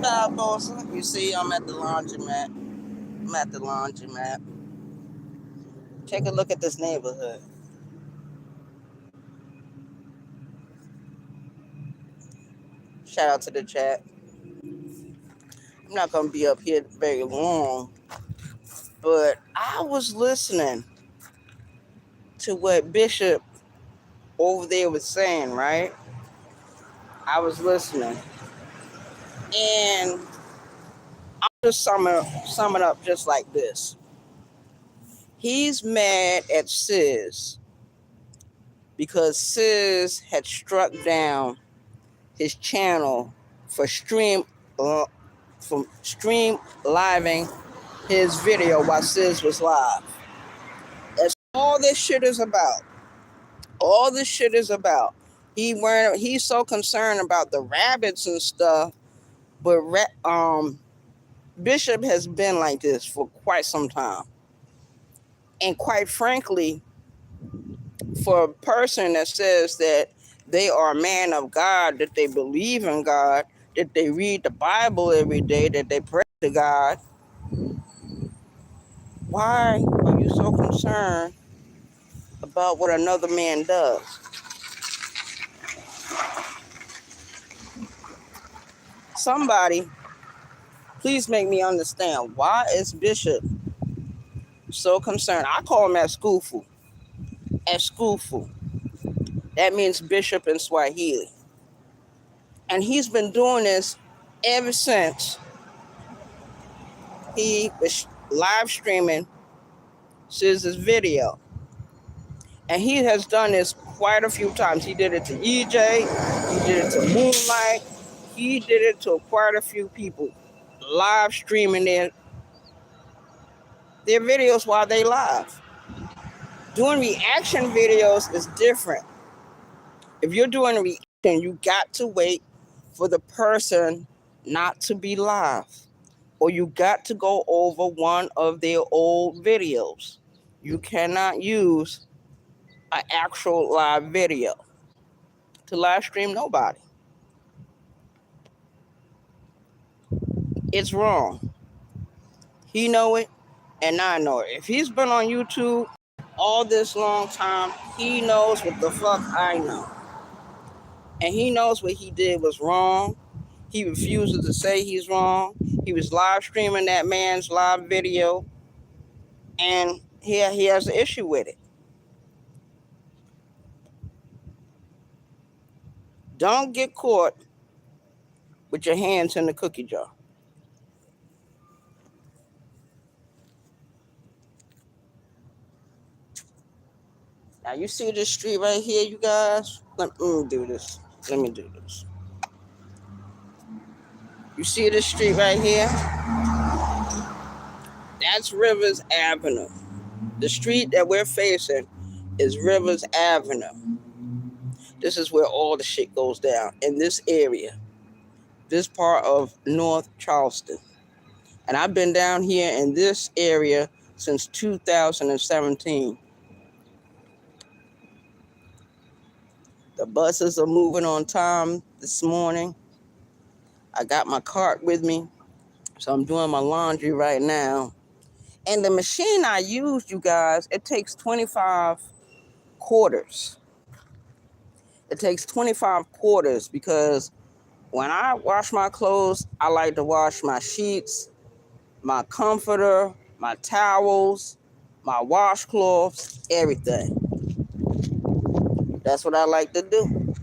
Barbosa. You see, I'm at the laundromat. I'm at the laundromat. Take a look at this neighborhood. Shout out to the chat. I'm not gonna be up here very long, but I was listening to what Bishop over there was saying, right? I was listening, and I'm just summing up just like this. He's mad at Sis because Sis had struck down his channel for uh, stream living his video while Sis was live. That's all this shit is about. All this shit is about. He's so concerned about the rabbits and stuff, but Bishop has been like this for quite some time. And quite frankly, for a person that says that they are a man of God, that they believe in God, that they read the Bible every day, that they pray to God, why are you so concerned about what another man does? Somebody, please make me understand, why is Bishop so concerned? I call him Eskufu. Eskufu. That means bishop in Swahili. And he's been doing this ever since he was live streaming Siz's video. And he has done this quite a few times. He did it to EJ, he did it to Moonlight, he did it to quite a few people live streaming their videos while they live. Doing reaction videos is different. If you're doing a reaction, you got to wait for the person not to be live, or you got to go over one of their old videos. You cannot use an actual live video to live stream nobody. It's wrong. He know it, and I know it. If he's been on YouTube all this long time, he knows what the fuck I know. And he knows what he did was wrong. He refuses to say he's wrong. He was live streaming that man's live video, and he has an issue with it. Don't get caught with your hands in the cookie jar. Now, you see this street right here, you guys? Let me do this. Let me do this. You see this street right here? That's Rivers Avenue. The street that we're facing is Rivers Avenue. This is where all the shit goes down in this area, this part of North Charleston. And I've been down here in this area since 2017. The buses are moving on time this morning. I got my cart with me, so I'm doing my laundry right now. And the machine I used, you guys, it takes 25 quarters. It takes 25 quarters because when I wash my clothes, I like to wash my sheets, my comforter, my towels, my washcloths, everything. That's what I like to do.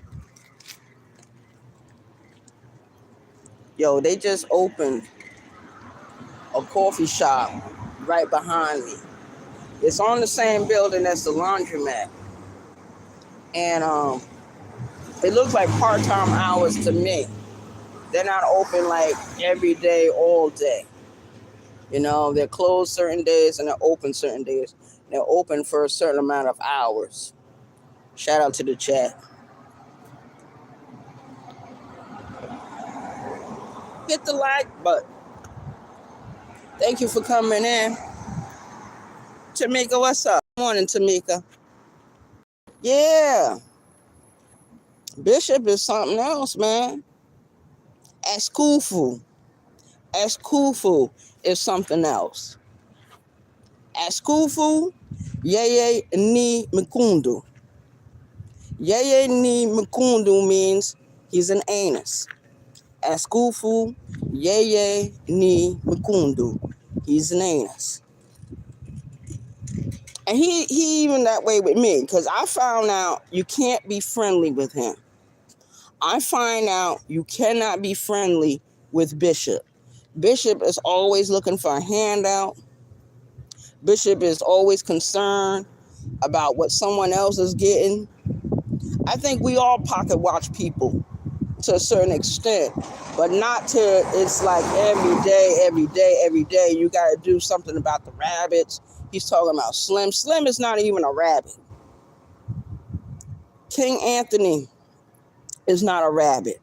Yo, they just opened a coffee shop right behind me. It's on the same building as the laundromat. And it looks like part-time hours to me. They're not open like every day, all day. You know, they're closed certain days and they're open certain days. They're open for a certain amount of hours. Shout out to the chat. Hit the like button. Thank you for coming in. Tamika, what's up? Good morning, Tamika. Yeah. Bishop is something else, man. Eskufu. Eskufu is something else. Eskufu, Yeye ni Mkundu. Yeye ni Mkundu means he's an anus. Eskufu, Yeye ni Mkundu. He's an anus. And he even that way with me, because I found out you can't be friendly with him. I find out you cannot be friendly with Bishop. Bishop is always looking for a handout. Bishop is always concerned about what someone else is getting. I think we all pocket watch people to a certain extent, but not to, it's like every day, you got to do something about the rabbits. He's talking about Slim. Slim is not even a rabbit. King Anthony is not a rabbit.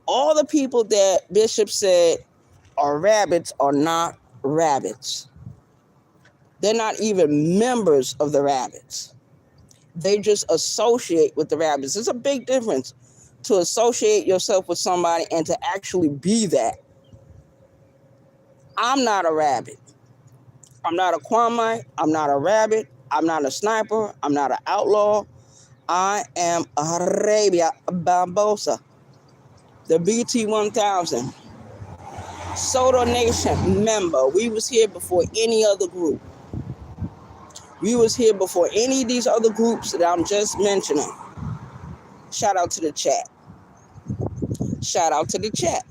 All the people that Bishop said are rabbits are not rabbits. They're not even members of the rabbits. They just associate with the rabbits. It's a big difference to associate yourself with somebody and to actually be that. I'm not a rabbit. I'm not a Kwame. I'm not a rabbit. I'm not a sniper. I'm not an outlaw. I am Arabia Barbosa, the BT1000, Soto Nation member. We was here before any other group. We was here before any of these other groups that I'm just mentioning. Shout out to the chat. Shout out to the chat.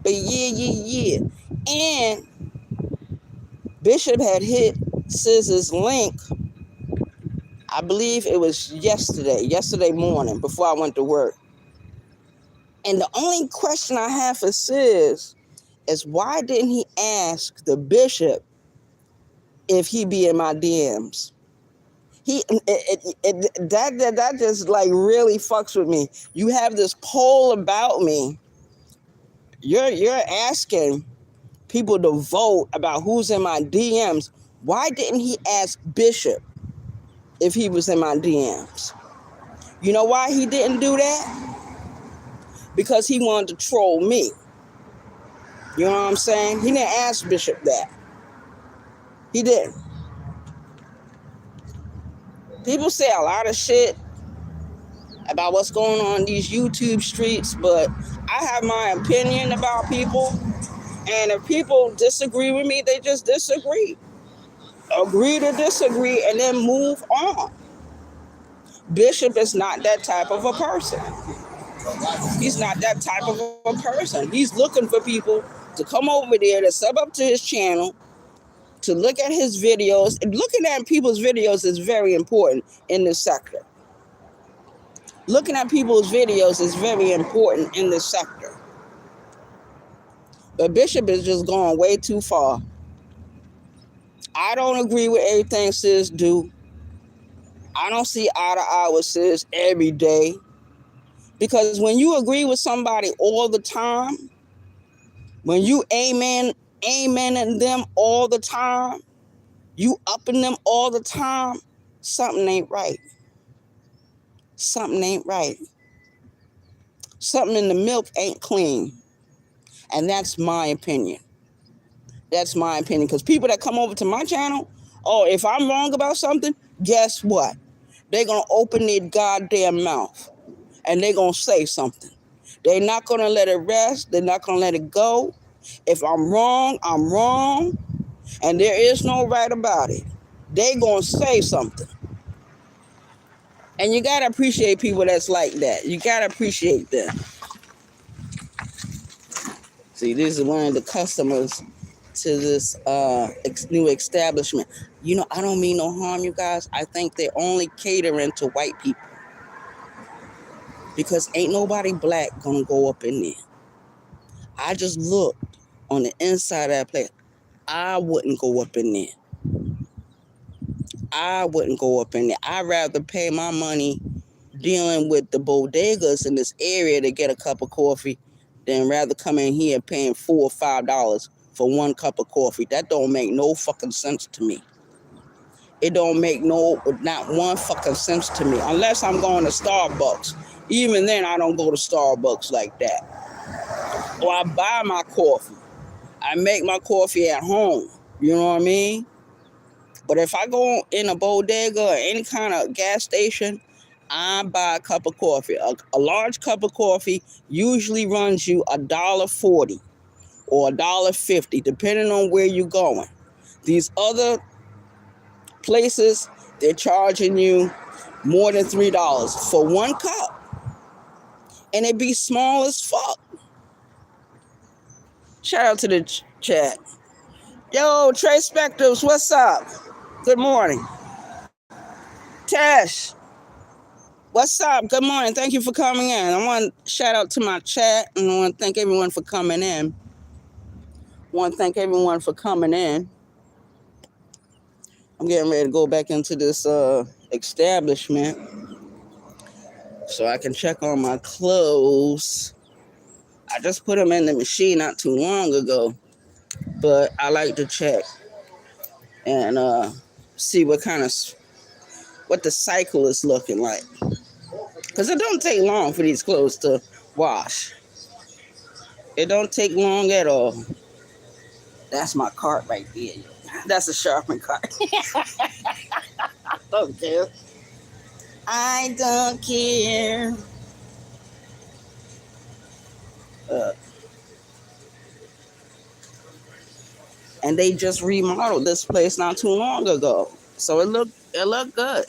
But yeah. And Bishop had hit Scissor's link, I believe it was yesterday morning before I went to work. And the only question I have for Sis is why didn't he ask the Bishop if he be in my DMs? That just like really fucks with me. You have this poll about me. You're asking people to vote about who's in my DMs. Why didn't he ask Bishop if he was in my DMs? You know why he didn't do that? Because he wanted to troll me. You know what I'm saying? He didn't ask Bishop that. He didn't. People say a lot of shit about what's going on in these YouTube streets, but I have my opinion about people. And if people disagree with me, they just disagree. Agree to disagree and then move on. Bishop is not that type of a person. He's not that type of a person. He's looking for people to come over there to sub up to his channel, to look at his videos. And looking at people's videos is very important in this sector. Looking at people's videos is very important in this sector. But Bishop is just going way too far. I don't agree with everything Sis do. I don't see eye to eye with Sis every day. Because when you agree with somebody all the time, when you amening them all the time, you upping them all the time, something ain't right. Something ain't right. Something in the milk ain't clean. And that's my opinion. That's my opinion. Because people that come over to my channel, if I'm wrong about something, guess what? They're going to open their goddamn mouth. And they're going to say something. They're not going to let it rest. They're not going to let it go. If I'm wrong, I'm wrong. And there is no right about it. They're going to say something. And you got to appreciate people that's like that. You got to appreciate them. See, this is one of the customers to this new establishment. You know, I don't mean no harm, you guys. I think they're only catering to white people. Because ain't nobody black gonna go up in there. I just looked on the inside of that place. I wouldn't go up in there. I wouldn't go up in there. I'd rather pay my money dealing with the bodegas in this area to get a cup of coffee than rather come in here paying $4 or $5 for one cup of coffee. That don't make no fucking sense to me. It don't make not one fucking sense to me. Unless I'm going to Starbucks. Even then, I don't go to Starbucks like that. or I buy my coffee. I make my coffee at home. You know what I mean? But if I go in a bodega or any kind of gas station, I buy a cup of coffee. A large cup of coffee usually runs you $1.40 or $1.50, depending on where you're going. These other places, they're charging you more than $3 for one cup, and it be small as fuck. Shout out to the chat. Yo, Trey Spectors, what's up? Good morning. Tash, what's up? Good morning. Thank you for coming in. I want to shout out to my chat, and I want to thank everyone for coming in. I'm getting ready to go back into this establishment so I can check on my clothes. I just put them in the machine not too long ago, but I like to check and see what the cycle is looking like. Because it don't take long for these clothes to wash. It don't take long at all. That's my cart right there. That's a sharpened cart. I don't care. I don't care. And they just remodeled this place not too long ago, so it looked good.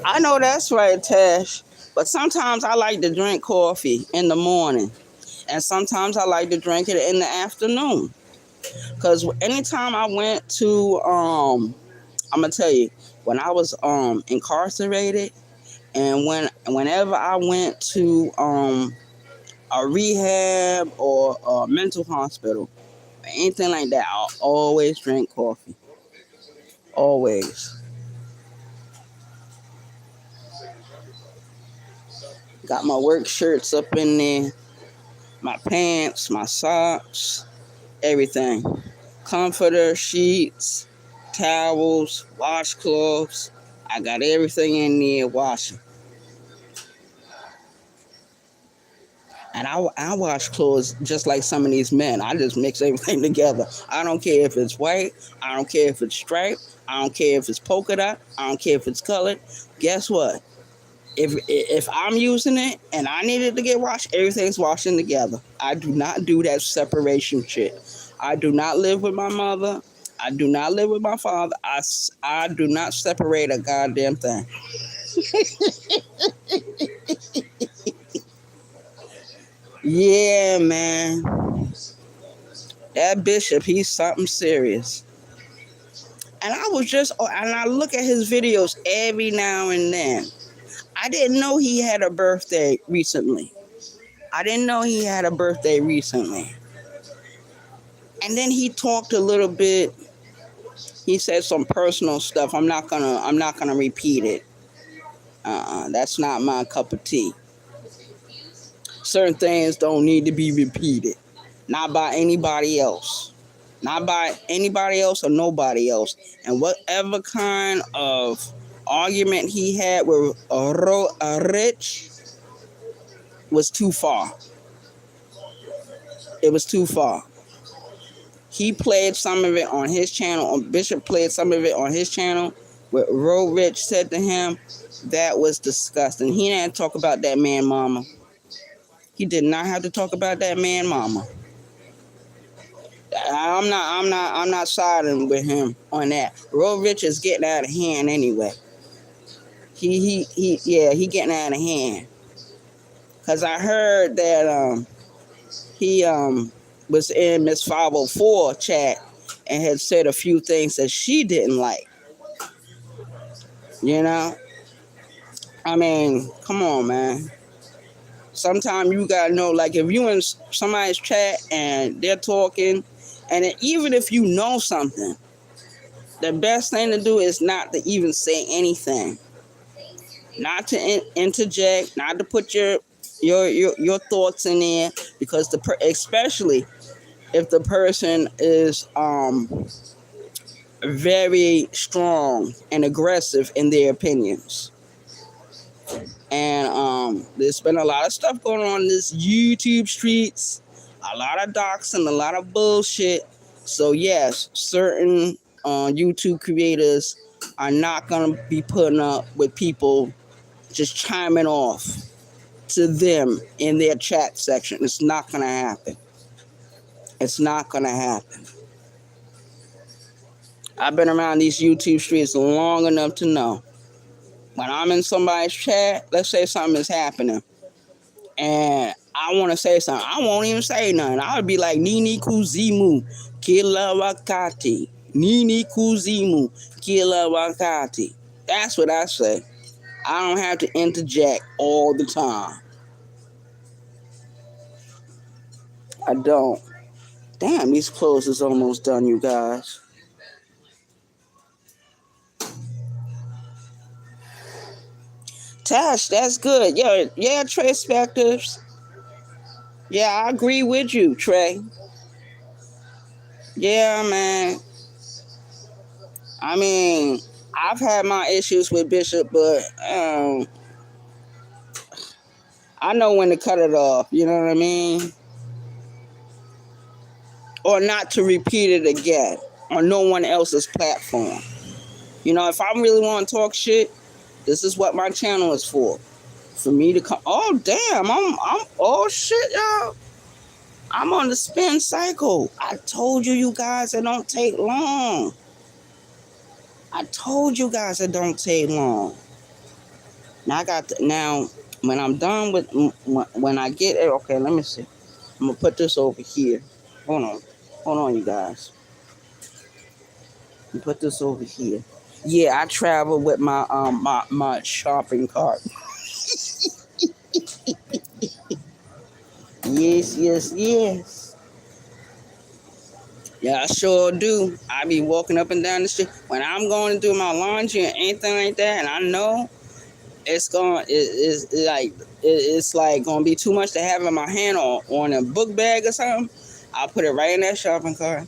I know that's right, Tash. But sometimes I like to drink coffee in the morning, and sometimes I like to drink it in the afternoon. Cause anytime I went to, I'm gonna tell you, when I was incarcerated, and whenever I went to a rehab or a mental hospital, anything like that, I'll always drink coffee. Always. Got my work shirts up in there, my pants, my socks, everything. Comforter, sheets, towels, washcloths. I got everything in there washing. And I wash clothes just like some of these men. I just mix everything together. I don't care if it's white. I don't care if it's striped. I don't care if it's polka dot. I don't care if it's colored. Guess what? If I'm using it and I need it to get washed, everything's washing together. I do not do that separation shit. I do not live with my mother. I do not live with my father. I do not separate a goddamn thing. Yeah, man. That bishop, he's something serious. And I look at his videos every now and then. I didn't know he had a birthday recently. And then he talked a little bit. He said some personal stuff. I'm not gonna repeat it. That's not my cup of tea. Certain things don't need to be repeated. Not by anybody else. Not by anybody else or nobody else. And whatever kind of argument he had with Rich was too far. It was too far. He played some of it on his channel. Bishop played some of it on his channel. What Rich said to him, that was disgusting. He didn't talk about that man mama. He did not have to talk about that man mama. I'm not siding with him on that. Rich is getting out of hand anyway. He getting out of hand. Cause I heard that he was in Miss 504 chat and had said a few things that she didn't like. You know? I mean, come on, man. Sometimes you gotta know, like, if you in somebody's chat and they're talking, and even if you know something, the best thing to do is not to even say anything, not to interject, not to put your thoughts in there, because especially if the person is very strong and aggressive in their opinions. And there's been a lot of stuff going on in this YouTube streets, a lot of docs and a lot of bullshit. So yes, certain YouTube creators are not gonna be putting up with people just chiming off to them in their chat section. It's not gonna happen. It's not gonna happen. I've been around these YouTube streets long enough to know when I'm in somebody's chat, let's say something is happening, and I want to say something, I won't even say nothing. I would be like, Nini Kuzimu, Kila Wakati. Nini Kuzimu, Kila Wakati. That's what I say. I don't have to interject all the time. I don't. Damn, these clothes is almost done, you guys. Tash, that's good. Yeah, Trey Spectors. Yeah, I agree with you, Trey. Yeah, man. I mean, I've had my issues with Bishop, but I know when to cut it off. You know what I mean? Or not to repeat it again on no one else's platform. You know, if I really want to talk shit, this is what my channel is for. For me to come. Oh damn! I'm. Oh shit, y'all. I'm on the spin cycle. I told you guys it don't take long. I told you guys it don't take long. Now now when I'm done with when I get it, okay, let me see. I'm gonna put this over here. Hold on, you guys. Let me put this over here. Yeah, I travel with my shopping cart. Yes. Yeah, I sure do. I be walking up and down the street when I'm going to do my laundry and anything like that, and I know it's like gonna be too much to have in my hand or on a book bag or something. I'll put it right in that shopping cart,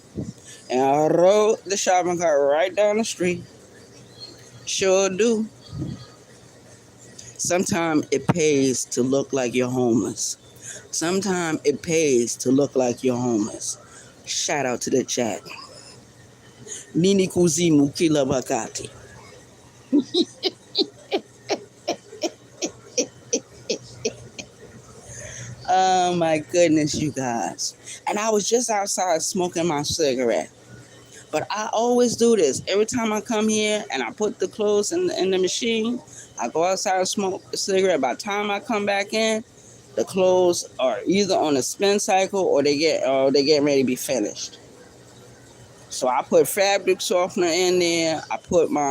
and I'll roll the shopping cart right down the street. Sure do. Sometimes it pays to look like you're homeless. Sometimes it pays to look like you're homeless. Shout out to the chat. Nini Kuzimu Kila Wakati. Oh my goodness, you guys. And I was just outside smoking my cigarette. But I always do this. Every time I come here and I put the clothes in the machine, I go outside and smoke a cigarette. By the time I come back in, the clothes are either on a spin cycle or they get ready to be finished. So I put fabric softener in there. I put my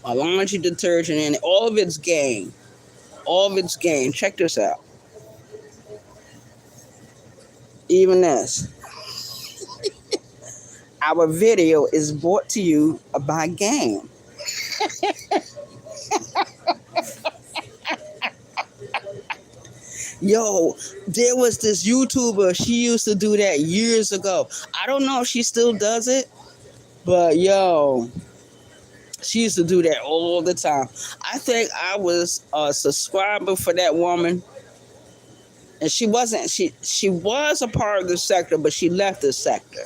laundry detergent in it. All of it's game. All of it's game. Check this out. Even this. Our video is brought to you by Game. Yo, there was this YouTuber. She used to do that years ago. I don't know if she still does it, but yo, she used to do that all the time. I think I was a subscriber for that woman. And she wasn't, she was a part of the sector, but she left the sector.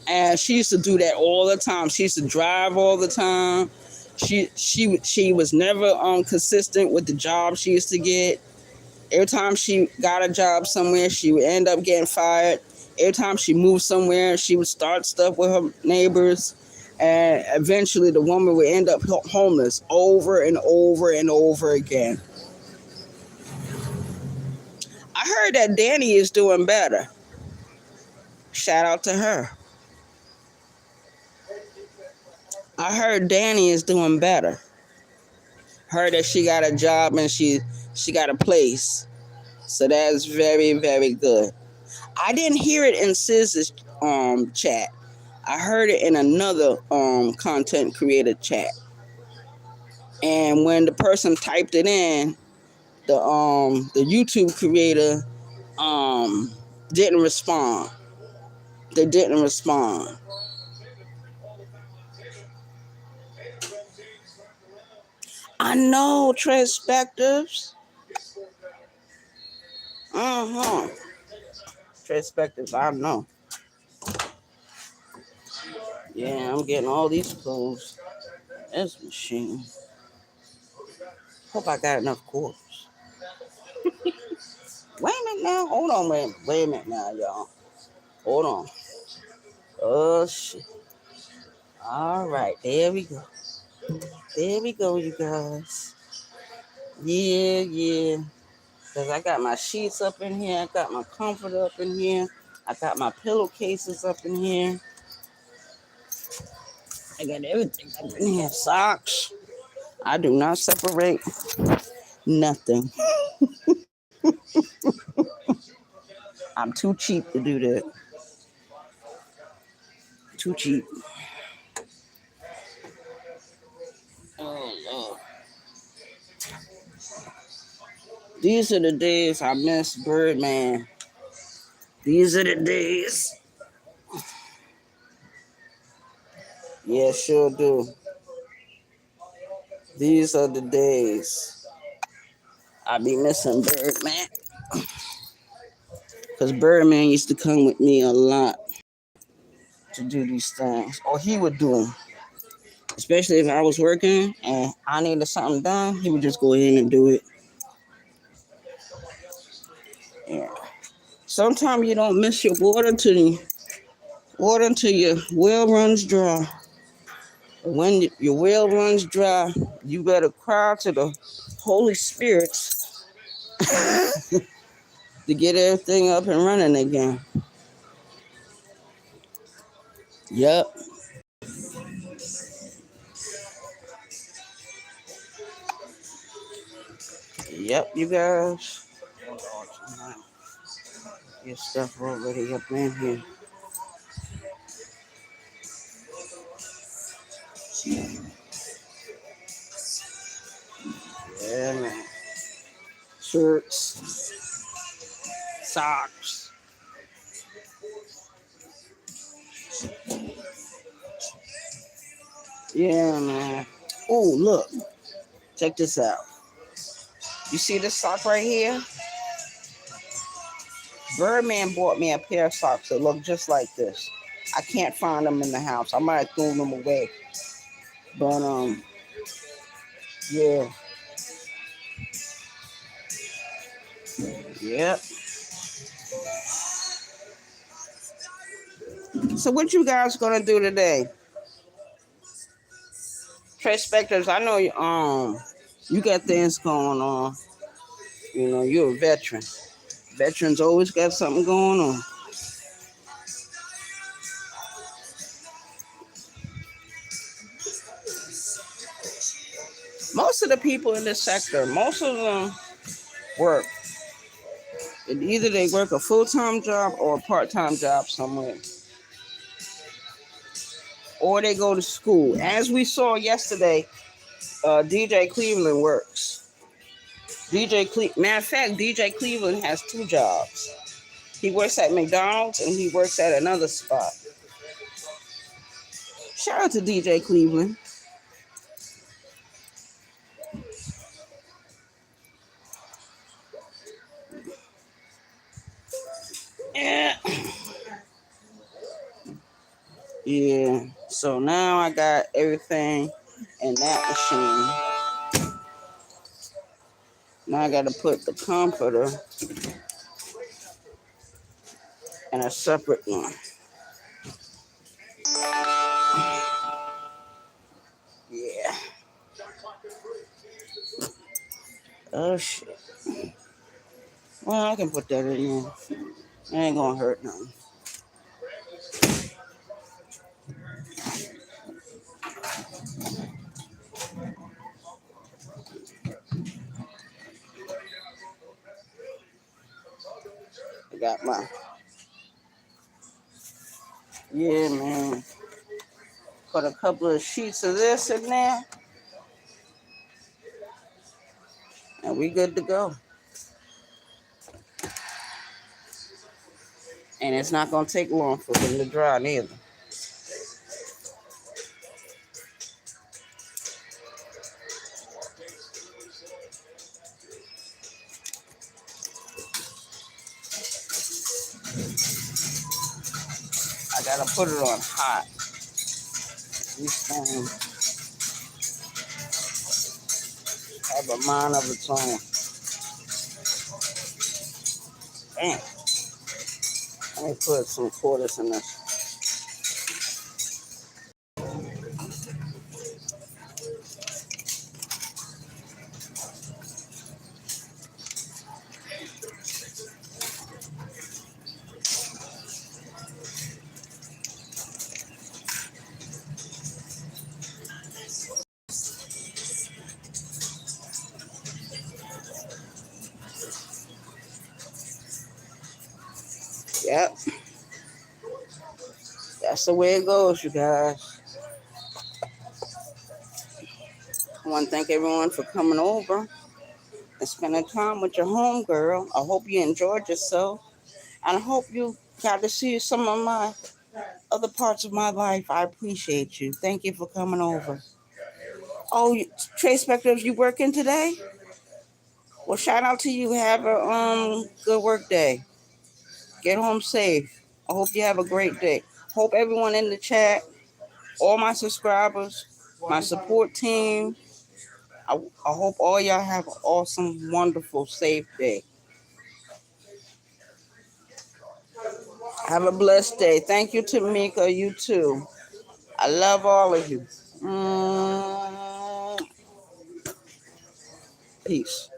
And she used to do that all the time. She used to drive all the time. She was never consistent with the job she used to get. Every time she got a job somewhere, she would end up getting fired. Every time she moved somewhere, she would start stuff with her neighbors. And eventually the woman would end up homeless over and over and over again. I heard that Danny is doing better. Shout out to her. I heard Danny is doing better. Heard that she got a job and she got a place. So that's very, very good. I didn't hear it in Siz's chat. I heard it in another content creator chat. And when the person typed it in, the YouTube creator didn't respond. They didn't respond. I know, Perspectives. Perspectives, I know. Yeah, I'm getting all these clothes. This machine. Hope I got enough quarters. Wait a minute now. Hold on, man. Wait a minute now, y'all. Hold on. Oh, shit. All right. There we go. There we go, you guys. Yeah. Because I got my sheets up in here. I got my comforter up in here. I got my pillowcases up in here. I got everything up in here. Socks. I do not separate nothing. I'm too cheap to do that. Too cheap. Oh, Lord. These are the days I miss Birdman. These are the days. Yeah, sure do. These are the days I be missing Birdman. Because Birdman used to come with me a lot to do these things. Or he would do them. Especially if I was working and I needed something done, he would just go in and do it. Yeah. Sometimes you don't miss your water until your well runs dry. When your well runs dry, you better cry to the Holy Spirits to get everything up and running again. Yep. Yep, you guys. Your stuff already up in here. Yeah, man. Shirts, socks. Yeah, man. Oh, look. Check this out. You see this sock right here? Birdman bought me a pair of socks that look just like this. I can't find them in the house. I might have thrown them away. But yeah. Yep. So what you guys gonna do today? Trey Spectors, I know you got things going on. You know, you're a veteran. Veterans always got something going on. Most of the people in this sector, most of them work. Either they work a full-time job or a part-time job somewhere. Or they go to school. As we saw yesterday, DJ Cleveland works. Matter of fact, DJ Cleveland has two jobs. He works at McDonald's and he works at another spot. Shout out to DJ Cleveland. Yeah. Yeah. So now I got everything in that machine. Now I got to put the comforter in a separate one. Yeah. Oh shit. Well, I can put that in there. It ain't gonna hurt nothing. I got my. Yeah, man. Put a couple of sheets of this in there. And we good to go. And it's not gonna take long for them to dry neither. Gotta put it on hot. These things have a mind of its own. Damn. Let me put some quarters in this. Yep. That's the way it goes, you guys. I want to thank everyone for coming over and spending time with your homegirl. I hope you enjoyed yourself. And I hope you got to see some of my other parts of my life. I appreciate you. Thank you for coming over. Oh, Trey Spectors, you working today? Well, shout out to you. Have a good work day. Get home safe. I hope you have a great day. Hope everyone in the chat, all my subscribers, my support team, I hope all y'all have an awesome, wonderful, safe day. Have a blessed day. Thank you, Tamika. You too. I love all of you. Peace.